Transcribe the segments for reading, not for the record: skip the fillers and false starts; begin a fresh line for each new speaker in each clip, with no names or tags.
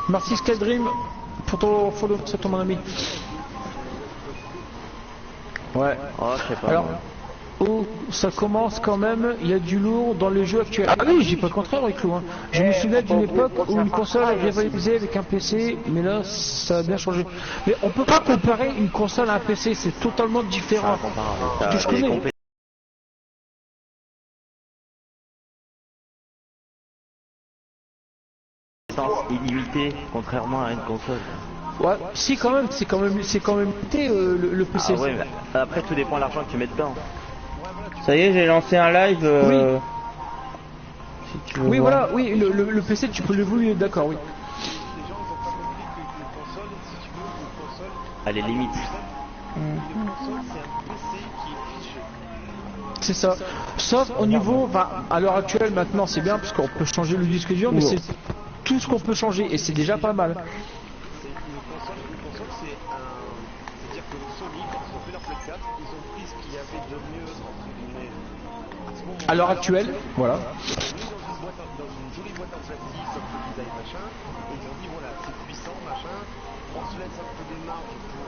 Merci Skydream pour ton follow, c'est ton mon ami. Ouais.
Oh, je sais pas.
Alors, où ça commence quand même, il y a du lourd dans les jeux actuels. Ah oui, je dis pas le contraire avec Lou. Hein. Je me souviens d'une époque où une console rivalisait avec un PC, mais là, ça a bien changé. Mais on peut pas comparer une console à un PC, c'est totalement différent. Que je connais.
Illimité, contrairement à une console.
Ouais, si quand même, c'est quand même limité le PC.
Ah ouais, mais après tout dépend de l'argent que tu mets dedans.
Ça y est, j'ai lancé un live.
Oui.
Si tu veux
Oui,
voir.
voilà, oui, le PC, tu peux le vouloir, d'accord, oui.
Elle est limite.
C'est ça. Sauf au niveau, enfin, à l'heure actuelle, maintenant, c'est bien parce qu'on peut changer le disque dur, mais c'est tout ce qu'on peut changer et c'est déjà pas mal. À l'heure actuelle, voilà.
Dans une jolie boîte en plastique, comme le design machin, et ils ont dit voilà, c'est puissant, machin, on se laisse un peu des marges pour,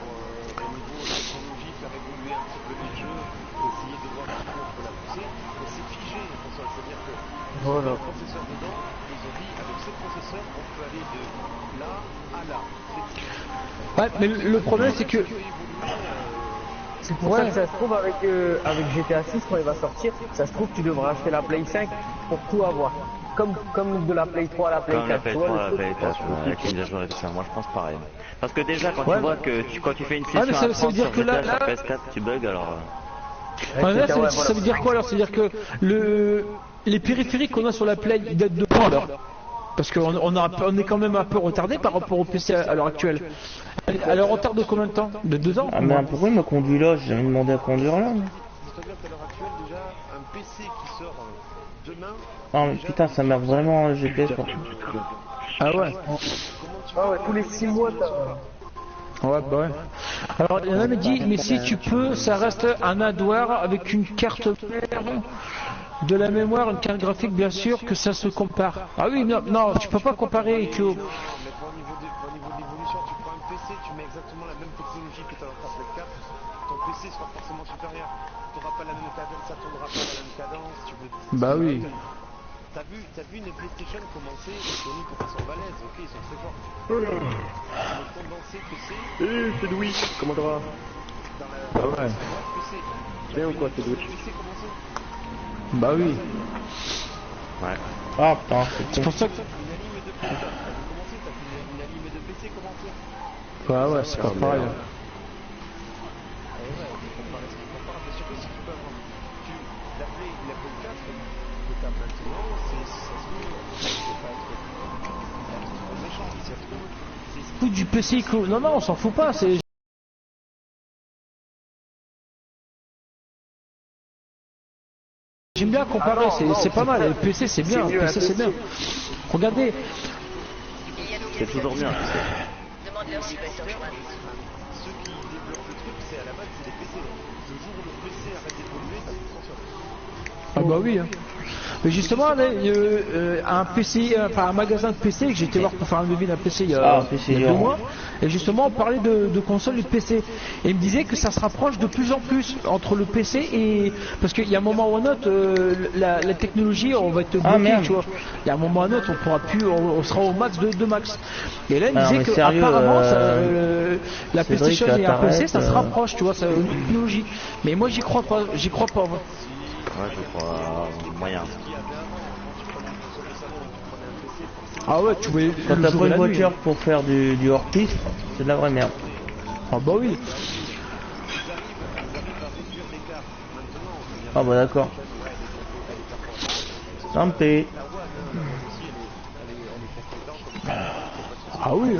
au niveau de la technologie, faire évoluer un petit peu les jeux, essayer de voir un peu on peut la pousser, mais c'est figé les consoles, c'est-à-dire que voilà. Le processeur dedans, ils ont dit avec ce processeur, on peut aller de là à là.
Ouais, mais le problème c'est que...
C'est pour ça que ça se trouve avec GTA 6 quand il va sortir, ça se trouve tu devras acheter la Play 5 pour tout avoir. Comme de la Play 3 à la Play 4.
Comme la Play 3 à la Play 4, avec une mise à jour et tout ça, moi je pense pareil. Parce que déjà quand tu vois que quand tu fais une session à 30 sur GTA sur PS4, tu bugs alors...
Là, ça veut dire quoi alors? C'est-à-dire que les périphériques qu'on a sur la Play, ils datent de quand alors? Parce qu'on est quand même un peu retardé par rapport au PC à l'heure actuelle. Elle retard de combien de temps? De 2 ans?
Ah mais pourquoi il m'a conduit là? J'ai jamais demandé à conduire là.
C'est-à-dire qu'à l'heure actuelle déjà, un PC qui sort demain...
Ah mais putain, ça merde vraiment un GPS quoi.
Ah ouais.
Ah ouais, tous les 6 mois t'as...
Ouais, bah ouais. Alors, il y en a qui dit, mais si tu peux, ça reste un hardware avec une carte mère, de la mémoire, une carte graphique, bien sûr que ça se compare. Ah oui, non, tu peux pas comparer, Kyo.
Au niveau de l'évolution, tu prends un PC, tu mets exactement la même technologie que tu as dans ta Play 4, ton PC sera forcément supérieur. Tu n'auras pas la même cadence, ça tournera pas à la même cadence.
Bah oui.
T'as vu une PlayStation commencer, ils sont connus pour qu'ils sont balèzes, ok, ils sont très forts. Le condensé que c'est...
c'est Louis, comment ça va?
Dans la...
Ah ouais.
PC.
Bien ou quoi, c'est Louis?
PC commencer.
Bah oui.
Ouais.
Ah putain,
C'est pour ça que...
Une anime de PC, t'as commencé, t'as fait une anime de PC commencer.
Ouais, c'est pas pareil.
Mais surtout si tu peux avoir... La Play 4, que t'as maintenant, ça se trouve, c'est pas être méchant, si ça se trouve, c'est...
Tout du PC, non, on s'en fout pas, c'est... J'aime bien comparer, c'est pas mal, le PC c'est bien, le PC c'est bien. Regardez.
C'est toujours bien.
Demande-leur s'ils veulent te rejoindre.
Ceux qui développent le truc, c'est à la base, c'est des PC. Le jour où le PC arrête d'évoluer, t'as plus de console.
Ah bah oui. Hein. Mais justement, là, un PC, enfin un magasin de PC que j'ai été voir pour faire un devis d'un PC il y a 2 mois, et justement on parlait de console et de PC, et il me disait que ça se rapproche de plus en plus entre le PC et parce qu'il y a un moment ou un autre, la technologie, on va être bloqué, tu vois. Il y a un moment ou un autre, on pourra plus, on sera au max de max. Et là il me disait que apparemment la PlayStation et un PC, ça se rapproche, tu vois, c'est une technologie. Mais moi j'y crois pas, moi.
Ouais, je crois moyen.
Ah ouais, tu voulais.
Quand t'as pas une voiture pour faire du hors-piste, c'est de la vraie merde.
Ah bah oui.
Ah bah d'accord. Santé.
Ah oui.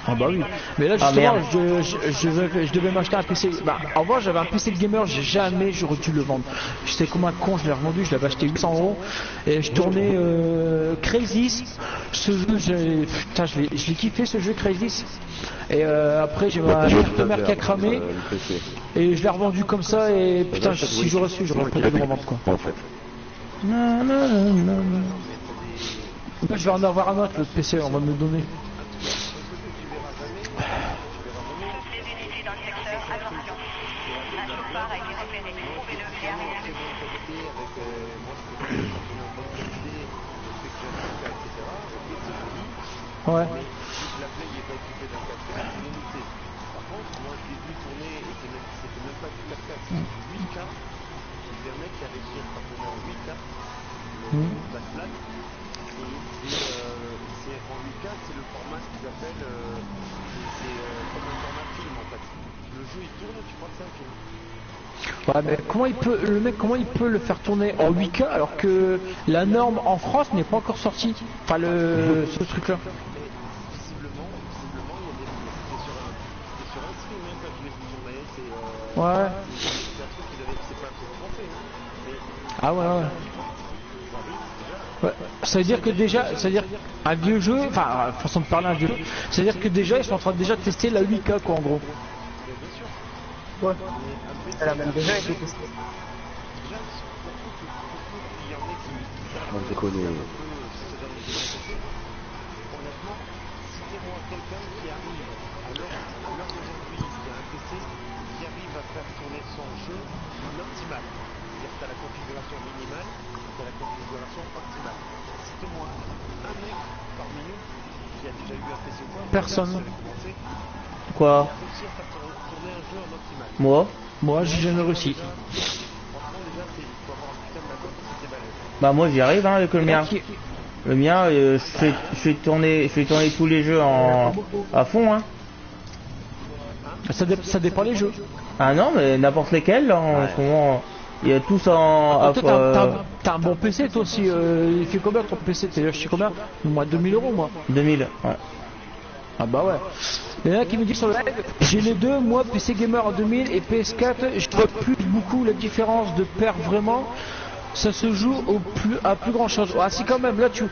Ah bah oui, mais là justement je devais m'acheter un PC. Bah en revanche j'avais un PC de gamer, jamais j'aurais dû le vendre. J'étais comme un con, je l'ai revendu, je l'avais acheté 800 € et je tournais Crysis. Ce jeu, putain je l'ai kiffé ce jeu Crysis. Et après j'ai ma carte mère qui a cramé et je l'ai revendu comme ça et putain si j'aurais su j'aurais pas dû le revendre quoi.
Non.
Moi, je vais en avoir un autre, le PC, on va me le donner. Ouais.
La play n'est pas équipée d'un 4K, c'est limité. Par contre, moi je l'ai vu tourner et c'était même pas du 4K, c'était du 8K. J'ai vu un mec qui a réussi à faire tourner en 8K, le backflat. Et c'est en 8K, c'est le format ce qu'ils appellent, c'est comme un format film en fait. Le jeu il tourne, tu crois que c'est un film.
Ouais, mais comment il peut, le mec, comment il peut le faire tourner en 8K alors que la norme en France n'est pas encore sortie? Enfin, ce truc-là.
Visiblement, il y a des c'était sur un stream hein, quand je l'ai vu tourner, c'est
Ouais.
un truc qu'ils avaient, c'est pas un truc français, hein. Mais
Ah ouais, ouais. Ouais. Ça veut dire que déjà, c'est-à-dire un vieux jeu, enfin, façon de parler un vieux jeu, c'est-à-dire que déjà ils sont en train déjà de tester la 8K quoi en gros.
Ouais. Elle a même déjà été testée.
On déconne.
Honnêtement, citez-moi quelqu'un qui arrive à l'heure d'aujourd'hui, qui a un PC, qui arrive à faire tourner son jeu en optimal. C'est-à-dire que tu as la configuration minimale, tu as la configuration optimale. Citez-moi un mec parmi nous qui a déjà eu un PC ou quoi.
Personne.
Quoi?
Réussir à faire tourner un jeu en optimal.
Moi j'ai jamais réussi.
Franchement, déjà, il faut avoir un putain de la cote, c'était balèze.
Bah moi j'y arrive hein, avec le mien. Le mien, je fais tourner tous les jeux à fond hein.
Ça dépend des jeux.
Ah non mais n'importe lesquels là, en ce moment. Il y a tous en.
T'as un bon PC toi aussi. Il fait combien ton PC? T'es acheté combien? Moi 2000 € moi.
2000, ouais.
Ah bah ouais. Il y en a qui me disent sur le live, j'ai les deux, moi PC Gamer en 2000 et PS4, je vois plus beaucoup la différence de paire vraiment. Ça se joue à plus grand chose. Ah si quand même, là tu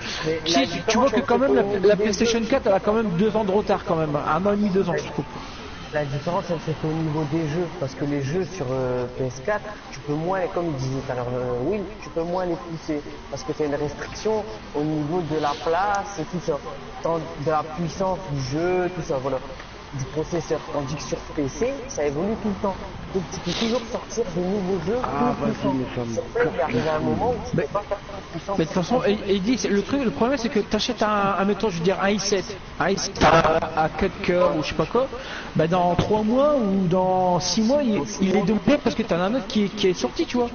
vois que quand même la PlayStation 4 elle a quand même 2 ans de retard quand même. 1 an et demi, 2 ans je trouve.
La différence, elle se fait au niveau des jeux, parce que les jeux sur PS4, tu peux moins, comme il disait tout à l'heure Will, tu peux moins les pousser, parce que tu as une restriction au niveau de la place et tout ça, de la puissance du jeu, tout ça, voilà, du processeur. Tandis que sur PC, ça évolue tout le temps. Donc tu peux toujours sortir de nouveaux jeux plus puissants. Sur Play, il arrive à un moment où tu peux pas faire plus puissant.
Mais de toute façon, il dit, le problème c'est que tu achètes un mettons, je veux dire, un i7 à 4K ou je sais pas quoi, bah dans 3 mois ou dans 6 mois, il est démodé parce que tu as un autre qui est sorti, tu vois.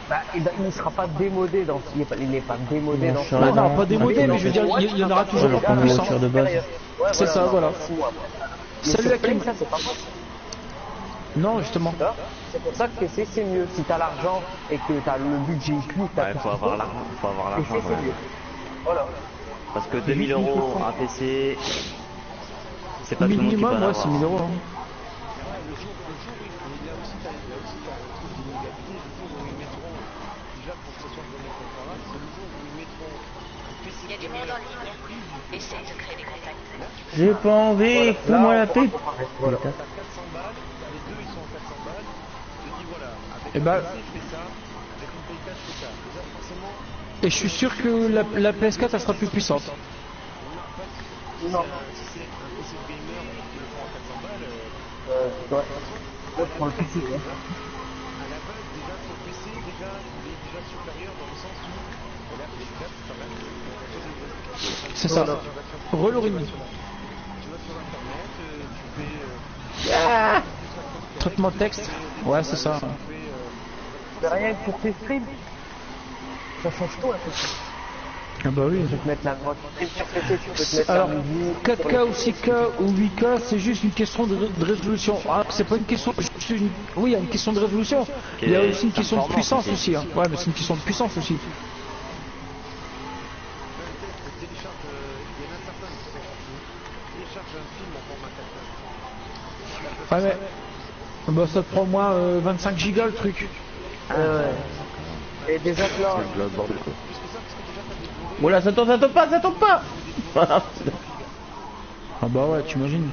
Bah, il ne sera pas démodé dans il n'est pas démodé dans ce
non, pas démodé, mais je veux dire, il y en aura toujours plus puissant.
De base.
C'est ça, voilà. Salut Hakim.
Ça, c'est pas possible.
Non, justement.
C'est pour ça que PC c'est mieux. Si t'as l'argent et que t'as le budget inclus,
il faut avoir l'argent.
PC c'est mieux. Voilà.
Parce que 2000 € un PC, c'est pas tout le monde qui peut en
minimum, ouais,
avoir.
c'est 1000 €. Hein.
Il y a du monde en ligne. Essaye de créer des contacts.
J'ai pas envie, fous-moi la pipe.
Voilà.
400 balles, les deux ils sont à 400 balles, je te dis voilà, avec
Et
un
bah,
PC je fais ça, avec une PS4 je fais ça. Déjà forcément,
et je suis sûr que la PS4 elle sera plus puissante.
non. Si c'est un PC gamer qui le font à 400 balles,
Ouais, prends le PC.
à la base déjà ton PC déjà il est déjà supérieur dans le sens où la PS4 ça va être
C'est ça. Relourine.
tu vas sur internet, tu fais
Traitement de texte. Ouais, c'est ça.
C'est rien que pour tes streams. Ça change tout un peu.
Ah bah oui.
Tu peux te mettre la note sur PC, tu peux te mettre
Alors,
la musique.
4K ou 6K ou 8K, c'est juste une question de résolution. Ah, c'est pas une question. Oui, il y a une question de résolution. Il y a aussi une question de puissance aussi. Hein. Ouais, mais c'est une question de puissance aussi. Ouais, mais bah, ça te prend au moins 25 gigas le truc.
Et déjà que là,
C'est le bordel quoi.
Voilà, ça tombe pas.
Ah bah ouais, tu imagines.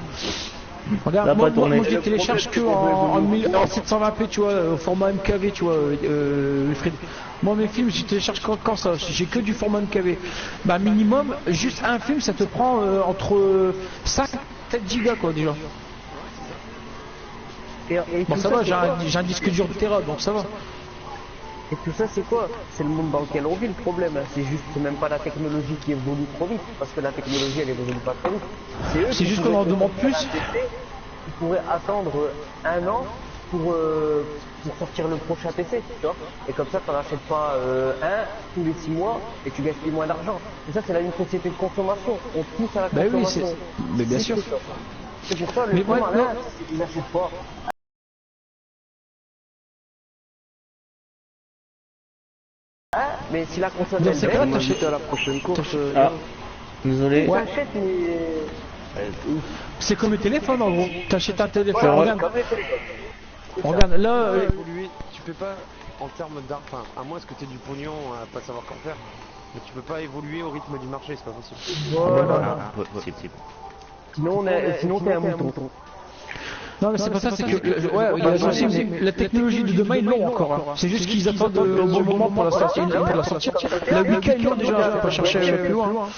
Regarde, moi je les télécharge que en 720p, tu vois, au format MKV, tu vois, Wilfried. Moi mes films, je télécharge quand ça, j'ai que du format MKV. Bah minimum, juste un film, ça te prend entre 5 7 gigas quoi déjà. Bon ça va, j'ai un disque dur de Tera, donc ça va.
Et tout ça, c'est quoi? C'est le monde dans lequel on vit le problème. C'est même pas la technologie qui évolue trop vite, parce que la technologie, elle évolue pas très vite.
C'est juste qu'on en demande plus.
Ils pourraient attendre un an pour sortir le prochain PC, tu vois. Et comme ça, t'en achètes pas un tous les 6 mois et tu gaspilles moins d'argent. Et ça, c'est là une société de consommation. On pousse à la consommation.
Oui, mais bien sûr.
C'est pour ça, le plus malin, c'est qu'ils n'achètent pas. Mais si la console
elle baisse,
on achète à la prochaine course.
Désolé.
Ouais.
C'est comme le téléphone en gros. T'achètes un téléphone. Regarde, là.
Tu peux pas, en termes d'argent, à moins que tu aies du pognon à pas savoir qu'en faire, mais tu peux pas évoluer au rythme du marché, c'est pas possible.
Voilà. Sinon t'es un mouton.
Non mais c'est pas ça, c'est que ouais, il y a aussi, mais la technologie de demain ils l'ont encore. Hein. C'est juste qu'ils attendent le bon moment pour la sortir. La 8K ils l'ont déjà, faut pas chercher plus loin.